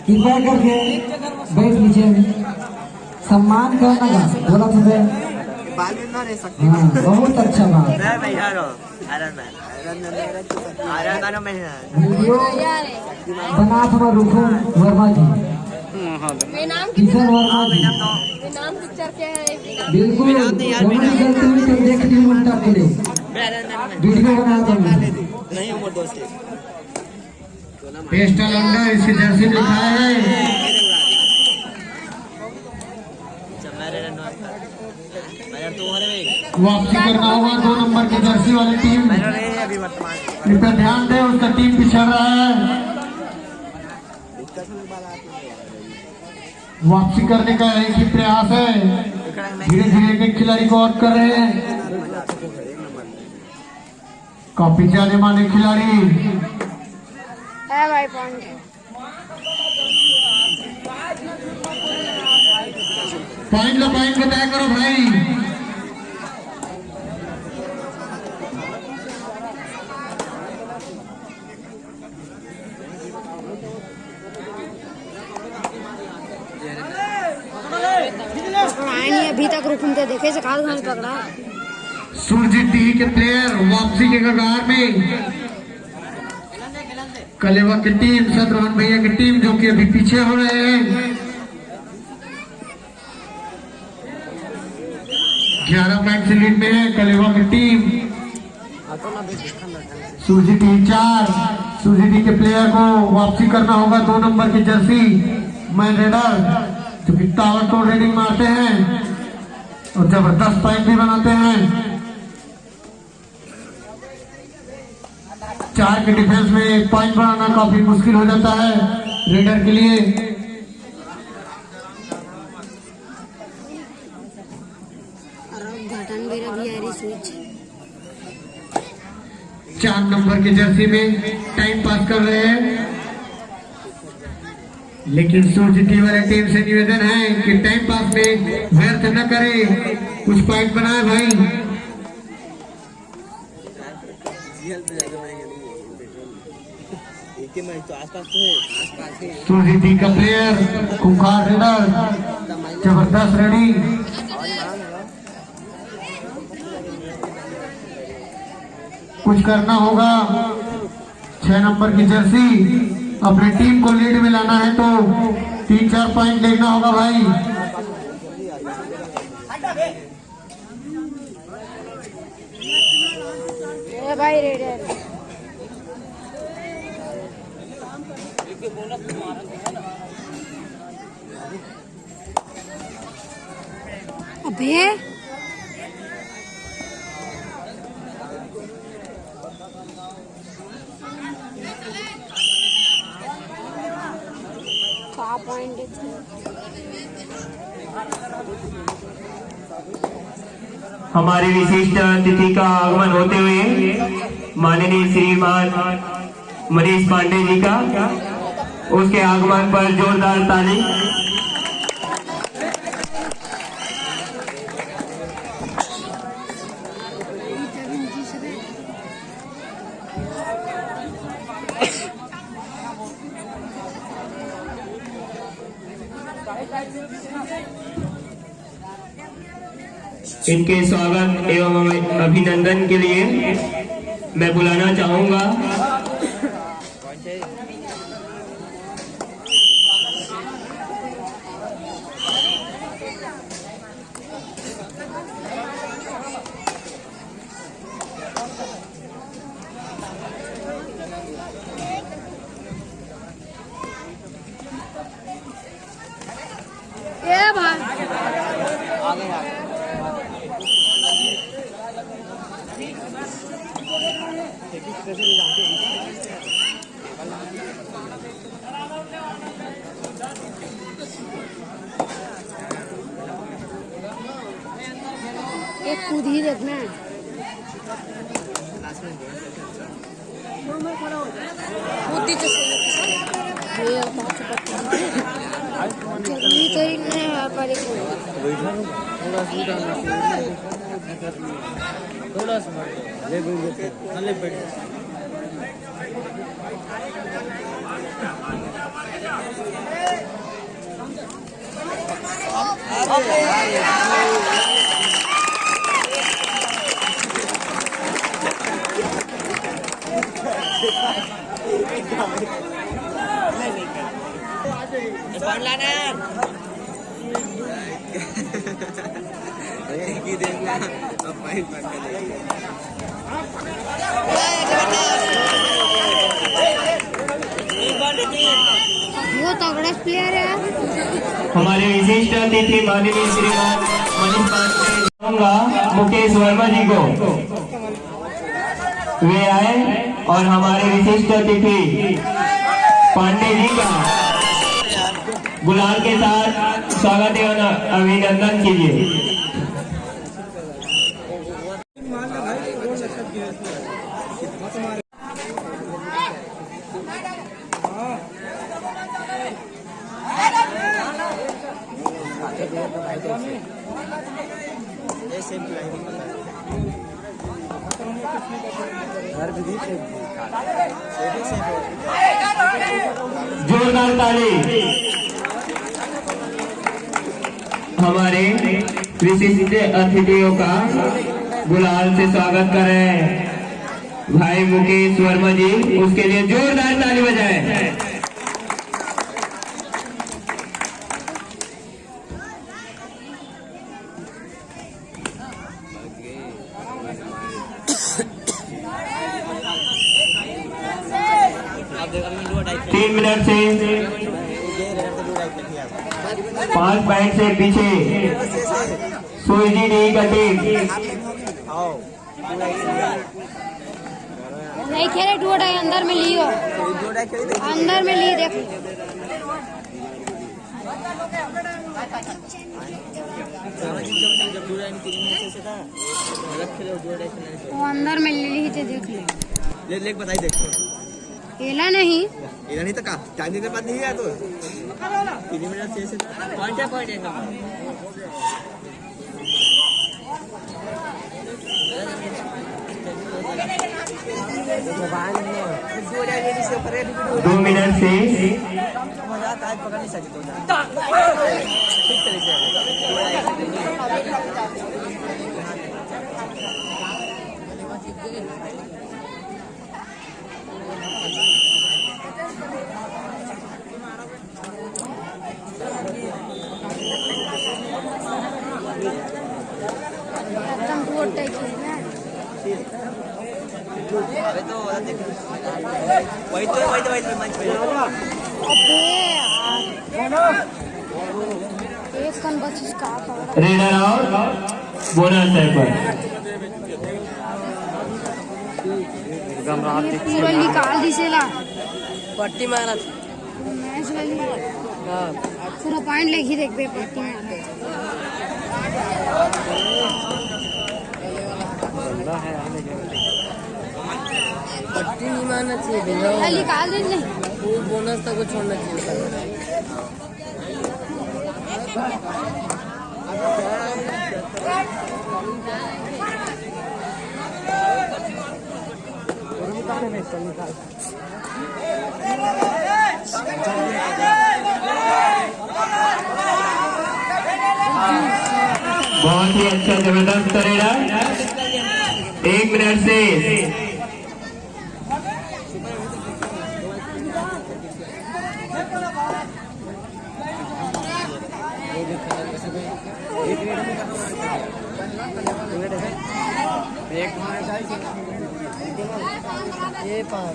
कृपया करके बैठ लीजिए, सम्मान करना का बोला था। हाँ, बहुत अच्छा बात। वीडियो बना था रुको वर्मा जी, किशन वर्मा जी। बिल्कुल गलती हुई तो देख ली उल्टा बोले, वीडियो बना दो। पेस्टल अंडर इसकी जर्सी लिखा है। वापसी करना होगा 2 नंबर की जर्सी वाली टीम। कृपया ध्यान दें, उसका टीम पिछड़ रहा है। वापसी करने का एक ही प्रयास है। धीरे धीरे एक खिलाड़ी को आउट कर रहे हैं। काफी जाने माने खिलाड़ी है भाई। पॉइंट लो, पॉइंट को तय करो भाई। अभी तक रुकन के देखे से खाल खाल पकड़ा। सुरजीत टी के प्लेयर वापसी के कगार में। कलेवा की टीम, शत्रुघ्न भैया की टीम जो कि अभी पीछे हो रहे हैं। 11 पॉइंट से लीड में है कलेवा की टीम। सुरजीत टी 4। सुरजीत टी के प्लेयर को वापसी करना होगा 2 नंबर की जर्सी मैन रेडर, जो कि ताबड़तोड़ रेडिंग मारते हैं और जबरदस्त पॉइंट भी बनाते हैं। 4 के डिफेंस में 1 पॉइंट बनाना काफी मुश्किल हो जाता है रेडर के लिए। घटन भी रही है स्विच। 4 नंबर की जर्सी में टाइम पास कर रहे हैं, लेकिन सूरज टी वाले टीम से निवेदन है कि टाइम पास में व्यर्थ न करे, कुछ पॉइंट बनाए भाई। सूरज टी का प्लेयर खूंखार रेडर, जबरदस्त रेडिंग। कुछ करना होगा। 6 नंबर की जर्सी अपनी टीम को लीड में लाना है तो 3-4 पॉइंट लेना होगा भाई। भाई रेडर अबे हमारी विशिष्ट अतिथि का आगमन होते हुए माननीय श्रीमान मनीष पांडे जी का, उसके आगमन पर जोरदार ताली। इनके स्वागत एवं अभिनंदन के लिए मैं बुलाना चाहूंगा एक कूद ही देखना है। थोड़ा सा बहुत तगड़ा प्लेयर है। हमारे विशिष्ट अतिथि माननीय श्रीमान मनीष पांडे दूंगा मुकेश वर्मा जी को, वे आए और हमारे विशिष्ट अतिथि पांडे जी का गुलाल के साथ स्वागत एवं अभिनंदन कीजिए। जोरदार ताली हमारे विशिष्ट अतिथियों का गुलाल से स्वागत कर रहे हैं भाई मुकेश वर्मा जी, उसके लिए जोरदार ताली बजाएं। तीन मिनट से 5 पॉइंट से पीछे सुजी डी का टीम। नहीं खेले डोड़ा अंदर में लियो, अंदर में ली देख। वो अंदर में ली थे, देख ले। ले बताई देखो। खेला नहीं, खेला नहीं तो का टाइम देने बाद नहीं आया तो 3 मिनट से पॉइंट है दो मिनट से पकड़ नहीं सकते। एकदम टूट टाइप खेलना है। वही मंच पे अबे यार, एक कन बचिस का पकड़ा। रेडर आउट, बोनस है पर ये पूरा निकाल दिसेला पट्टी मारा मैच वाली पूरा पॉइंट लेके देख बे पट्टी में पट्टी नहीं मारना चाहिए, खाली निकाल दे नहीं। वो बोनस तक को छोड़ना चाहिए। बहुत ही अच्छा जबरदस्त करेगा। 1 मिनट से ये पार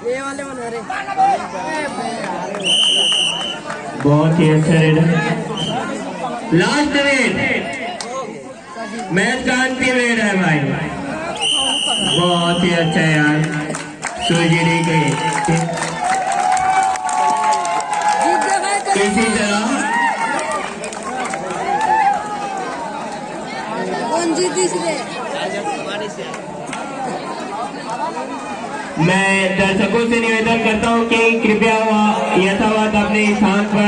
ये वाले बना रहे। बहुत ही अच्छा रेडर। लास्ट रेड मैच का अंतिम रेड है भाई। बहुत ही अच्छा यार, सुजीरी के इसी तरह कौन जीती इसलिए मैं दर्शकों से निवेदन करता हूं कि कृपया यथावत अपने स्थान पर